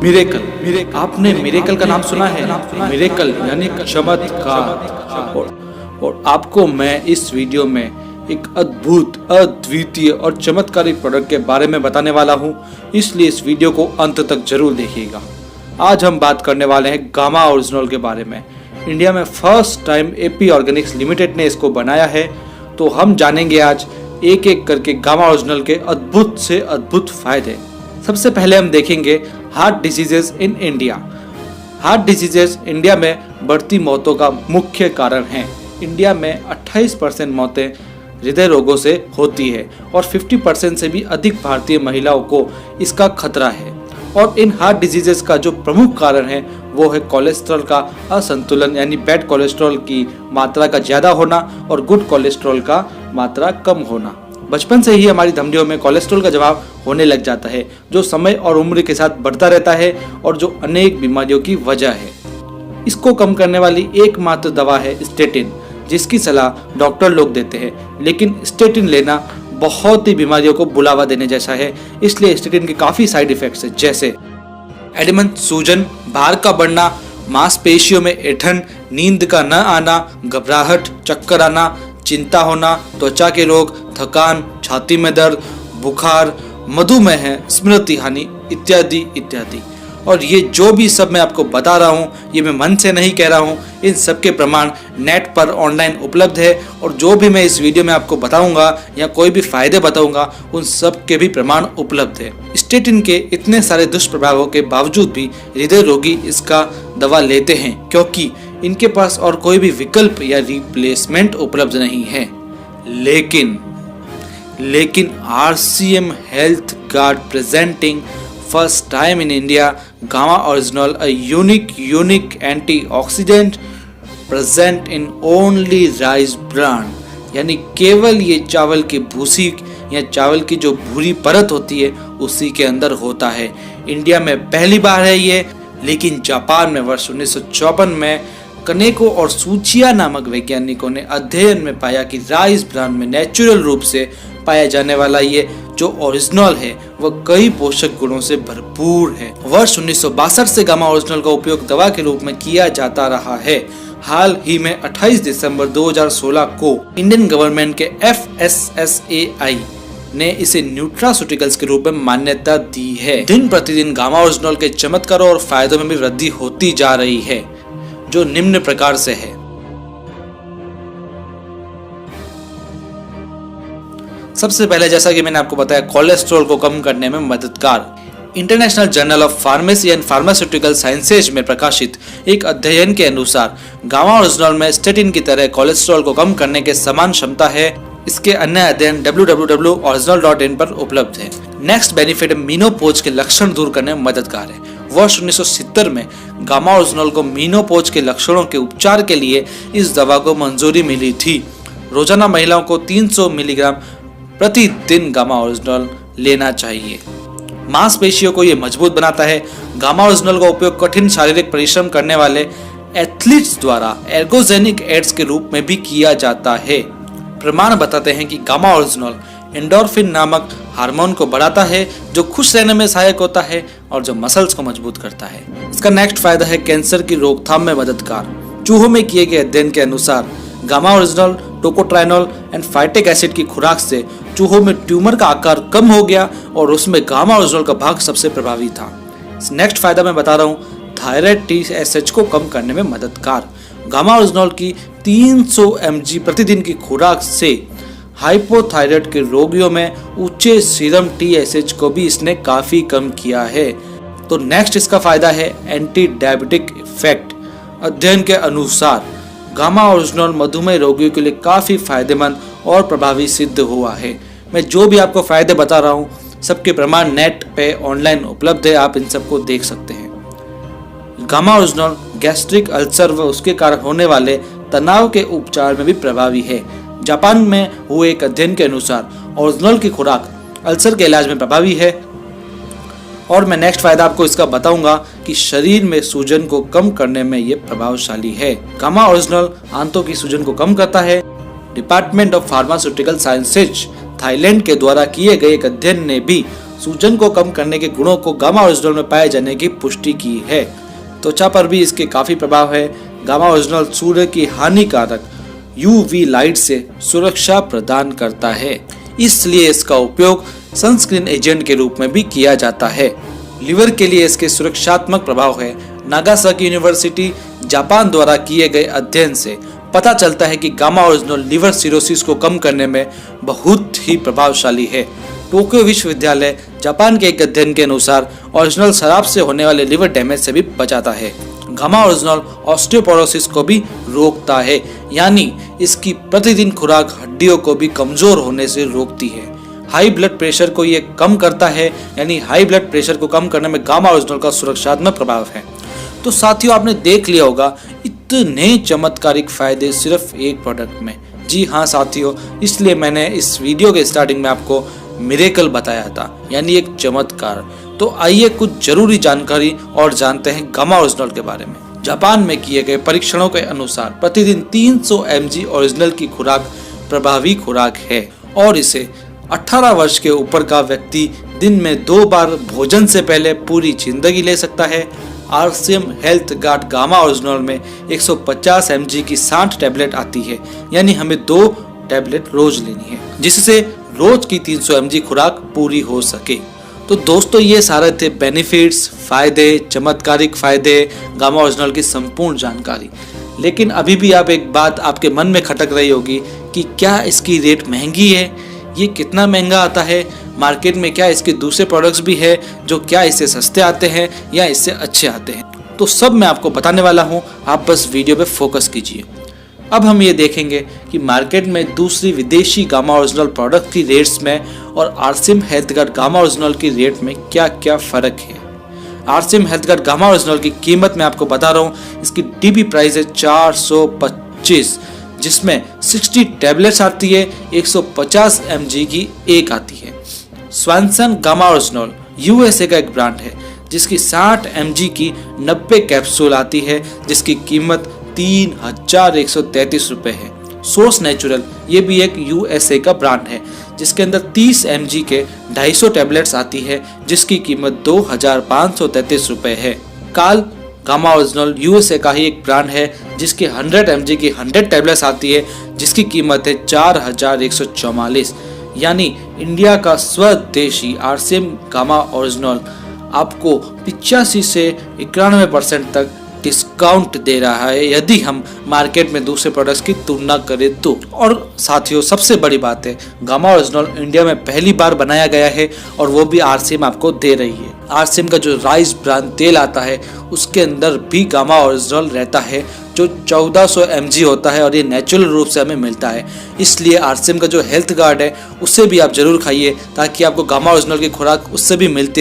Miracle, आपने miracle का नाम सुना है? मिरेकल यानी चमत्कार। और आपको मैं इस वीडियो में एक अद्भुत, अद्वितीय और चमत्कारिक प्रोडक्ट के बारे में बताने वाला हूं, इसलिए इस वीडियो को अंत तक जरूर देखिएगा। आज हम बात करने वाले हैं गामा ओरिजिनल के बारे में। इंडिया में first time AP Organics limited ने इसको बनाया है, तो हम जानेंगे आज एक एक करके गामा ओरिजिनल के अद्भुत से अद्भुत फायदे। सबसे पहले हम देखेंगे heart diseases in India. Heart diseases India में बढ़ती मौतों का मुख्य कारण है। इंडिया में 28% मौतें हृदय रोगों से होती है और 50% से भी अधिक भारतीय महिलाओं को इसका खतरा है। और इन हार्ट डिजीजेस का जो प्रमुख कारण है वो है कोलेस्ट्रॉल का असंतुलन, यानी बैड कोलेस्ट्रॉल की मात्रा का ज़्यादा होना और गुड कोलेस्ट्रॉल का मात्रा कम होना। बचपन से ही हमारी धमनियों में कोलेस्ट्रॉल का जमाव होने लग जाता है, जो समय और उम्र के साथ बढ़ता रहता है और जो अनेक बीमारियों की वजह है। इसको कम करने वाली एकमात्र दवा है स्टेटिन, जिसकी सलाह डॉक्टर लोग देते हैं, लेकिन स्टेटिन लेना बहुत ही बीमारियों को बुलावा देने जैसा है। इसलिए स्टेटिन के काफी साइड इफेक्ट्स हैं, जैसे एडिमन, सूजन, भार का बढ़ना, मांसपेशियों में ऐंठन, नींद का न आना, घबराहट, चक्कर आना, चिंता होना, त्वचा के रोग, थकान, छाती में दर्द, बुखार, मधुमेह, स्मृति हानि इत्यादि इत्यादि। और ये जो भी सब मैं आपको बता रहा हूँ, ये मैं मन से नहीं कह रहा हूँ, इन सब के प्रमाण नेट पर ऑनलाइन उपलब्ध है। और जो भी मैं इस वीडियो में आपको बताऊंगा या कोई भी फायदे बताऊंगा, उन सब के भी प्रमाण उपलब्ध है। स्टेटिन के इतने सारे दुष्प्रभावों के बावजूद भी हृदय रोगी इसका दवा लेते हैं, क्योंकि इनके पास और कोई भी विकल्प या रिप्लेसमेंट उपलब्ध नहीं है। लेकिन RCM health guard presenting first time in India gamma original, a unique antioxidant present in only rice bran, यानी केवल ये चावल की भूसी या चावल की जो भूरी परत होती है उसी के अंदर होता है। इंडिया में पहली बार है ये, लेकिन जापान में वर्ष 1954 में कनेको और सूचिया नामक वैज्ञानिकों ने अध्ययन में पाया कि राइस ब्रान में नेचुरल रूप से पाया जाने वाला ये जो ओरिजिनल है वह कई पोषक गुणों से भरपूर है। वर्ष 1962 से गामा ओरिजिनल का उपयोग दवा के रूप में किया जाता रहा है। हाल ही में 28 दिसंबर 2016 को इंडियन गवर्नमेंट के FSSAI ने इसे न्यूट्रास्यूटिकल्स के रूप में मान्यता दी है। दिन प्रतिदिन गामा ओरिजिनल के चमत्कारों और फायदों में भी वृद्धि होती जा रही है, जो निम्न प्रकार से है। सबसे पहले, जैसा कि मैंने आपको बताया, कोलेस्ट्रॉल को कम करने में मददगार। International journal of pharmacy and pharmaceutical sciences में प्रकाशित एक अध्ययन के अनुसार गामा ओरिजिनल में स्टेटिन की तरह कोलेस्ट्रॉल को कम करने के समान क्षमता है। इसके अन्य अध्ययन www.original.in पर उपलब्ध है। नेक्स्ट बेनिफिट, मीनोपॉज के लक्षण दूर करने में मददगार है। वर्ष 1970 में गामा ओरिजिनल को मीनोपॉज के लक्षणों के उपचार के लिए इस दवा को मंजूरी मिली थी। रोजाना महिलाओं को 300 मिलीग्राम प्रतिदिन गामा ओरिजिनल लेना चाहिए। मांसपेशियों को ये मजबूत बनाता है। गामा ओरिजिनल का उपयोग कठिन शारीरिक परिश्रम करने वाले एथलीट्स द्वारा एर्गोजेनिक एड्स के रूप में भी किया जाता है। प्रमाण बताते हैं कि गामा ओरिजिनल एंडोर्फिन नामक हार्मोन को बढ़ाता है, जो खुश रहने में सहायक होता है और जो मसल्स को मजबूत करता है। इसका नेक्स्ट फायदा है कैंसर की रोकथाम में मददगार। चूहों में किए गए अध्ययन के अनुसार gamma original, tocotrienol and phytic acid की खुराक से चूहों में ट्यूमर का आकार कम हो गया और उसमें गामा ओरिजिनल का भाग सबसे प्रभावी था। नेक्स्ट फायदा मैं बता रहा हूँ, थायराइड TSH को कम करने में मददगार। गामा ओरिजिनल की 300 mg प्रतिदिन की खुराक से हाइपोथायराइड के रोगियों में ऊंचे सीरम TSH को भी इसने काफी कम किया है। तो नेक्स्ट इसका फायदा है एंटी डायबिटिक इफेक्ट। अध्ययन के अनुसार गामा ओरिजिनल मधुमेह रोगियों के लिए काफी फायदेमंद और प्रभावी सिद्ध हुआ है। मैं जो भी आपको फायदे बता रहा हूँ, सबके प्रमाण नेट पे ऑनलाइन उपलब्ध है, आप इन सबको देख सकते हैं। गामा ओरिजिनल गैस्ट्रिक अल्सर व उसके कारण होने वाले तनाव के उपचार में भी प्रभावी है। जापान में हुए एक अध्ययन के अनुसार ओरिजिनल की खुराक अल्सर के इलाज में प्रभावी है। और मैं नेक्स्ट फायदा आपको इसका बताऊंगा कि शरीर में सूजन को कम करने में ये प्रभावशाली है। गामा ओरिजिनल आंतों की सूजन को कम करता है। Department of pharmaceutical sciences Thailand के द्वारा किए गए एक अध्ययन ने भी सूजन को कम करने के गुणों को गामा ओरिजिनल में पाए जाने की पुष्टि की है। त्वचा पर भी इसके काफी प्रभाव है। गामा ओरिजिनल सूर्य की हानिकारक यूवी लाइट से सुरक्षा प्रदान करता है, इसलिए इसका उपयोग सनस्क्रीन एजेंट के रूप में भी किया जाता है। लिवर के लिए इसके सुरक्षात्मक प्रभाव है। नागासाकी यूनिवर्सिटी जापान द्वारा किए गए अध्ययन से पता चलता है कि गामा ओरिजिनल लिवर सिरोसिस को कम करने में बहुत ही प्रभावशाली है। टोक्यो विश्वविद्यालय जापान के एक अध्ययन के अनुसार ओरिजिनल शराब से होने वाले लिवर डैमेज से भी बचाता है। गामा ओरिजिनल ऑस्टियोपोरोसिस को भी रोकता है, यानी इसकी प्रतिदिन खुराक हड्डियों को भी कमजोर होने से रोकती है। हाई ब्लड प्रेशर को ये कम करता है, यानी हाई ब्लड प्रेशर को कम करने में गामा ओरिजिनल का सुरक्षात्मक प्रभाव है। तो साथियों, आपने देख लिया होगा इतने चमत्कारिक फायदे सिर्फ एक प्रोडक्ट में। जी हाँ साथियों, इसलिए मैंने इस वीडियो के स्टार्टिंग में आपको मिरेकल बताया था, यानी एक चमत्कार। तो आइए कुछ जरूरी जानकारी और जानते हैं गामा ओरिजिनल के बारे में। जापान में किए गए परीक्षणों के अनुसार प्रतिदिन 300 mg ओरिजिनल की खुराक प्रभावी खुराक है और इसे 18 वर्ष के ऊपर का व्यक्ति दिन में 2 बार भोजन से पहले पूरी जिंदगी ले सकता है। RCM health guard gamma original में 150 mg की 60 टैबलेट आती है, यानी हमें 2 टैबलेट रोज लेनी है, जिससे रोज की 300 mg खुराक पूरी हो सके। तो दोस्तों, ये सारे थे बेनिफिट्स, फायदे, चमत्कारिक फायदे, गामा ओरिजिनल की संपूर्ण जानकारी। लेकिन अभी भी आप एक बात आपके मन में खटक रही होगी कि क्या इसकी रेट महंगी है? ये कितना महंगा आता है? मार्केट में क्या इसके दूसरे प्रोडक्ट्स भी है जो क्या इससे सस्ते आते हैं या इससे अच्छे आते हैं? तो सब मैं आपको बताने वाला हूँ, आप बस वीडियो पे फोकस कीजिए। अब हम ये देखेंगे कि मार्केट में दूसरी विदेशी गामा ओरिजिनल प्रोडक्ट की रेट्स में और RCM health guard gamma original की रेट में क्या क्या फर्क है। RCM health guard gamma original की कीमत मैं आपको बता रहा हूँ, इसकी डीपी प्राइस है 425, जिसमें 60 टैबलेट्स आती है, 150 mg की एक आती है। स्वानसन गामा ओरिजिनल यूएसए का एक ब्रांड है, जिसकी 60 mg की 90 कैप्सूल आती है, जिसकी कीमत 3133 रुपए है। सोर्स नेचुरल ये भी एक यूएसए का ब्रांड है, जिसके अंदर 30 mg के 250 टैबलेट्स आती है, जिसकी कीमत 2533 रुपए है। काल गामा ओरिजिनल यूएसए का ही एक ब्रांड है, जिसकी 100 mg की 100 टैबलेट्स आती है, जिसकी कीमत है 4144, यानी इंडिया का स्वदेशी आरसीएम गामा ओरिजिनल आपको 85 से 91% तक डिस्काउंट दे रहा है, यदि हम मार्केट में दूसरे प्रोडक्ट्स की तुलना करें तो। और साथियों, सबसे बड़ी बात है, गामा ओरिजिनल इंडिया में पहली बार बनाया गया है और वो भी आरसीएम आपको दे रही है। आरसीएम का जो राइस ब्रांड तेल आता है, उसके अंदर भी गामा ओरिजिनल रहता है, जो 1400 mg होता है और ये नेचुरल रूप से हमें मिलता है। इसलिए आरसीएम का जो हेल्थ गार्ड है, उससे भी आप जरूर खाइए, ताकि आपको गामा ओरिजिनल की खुराक उससे भी मिलती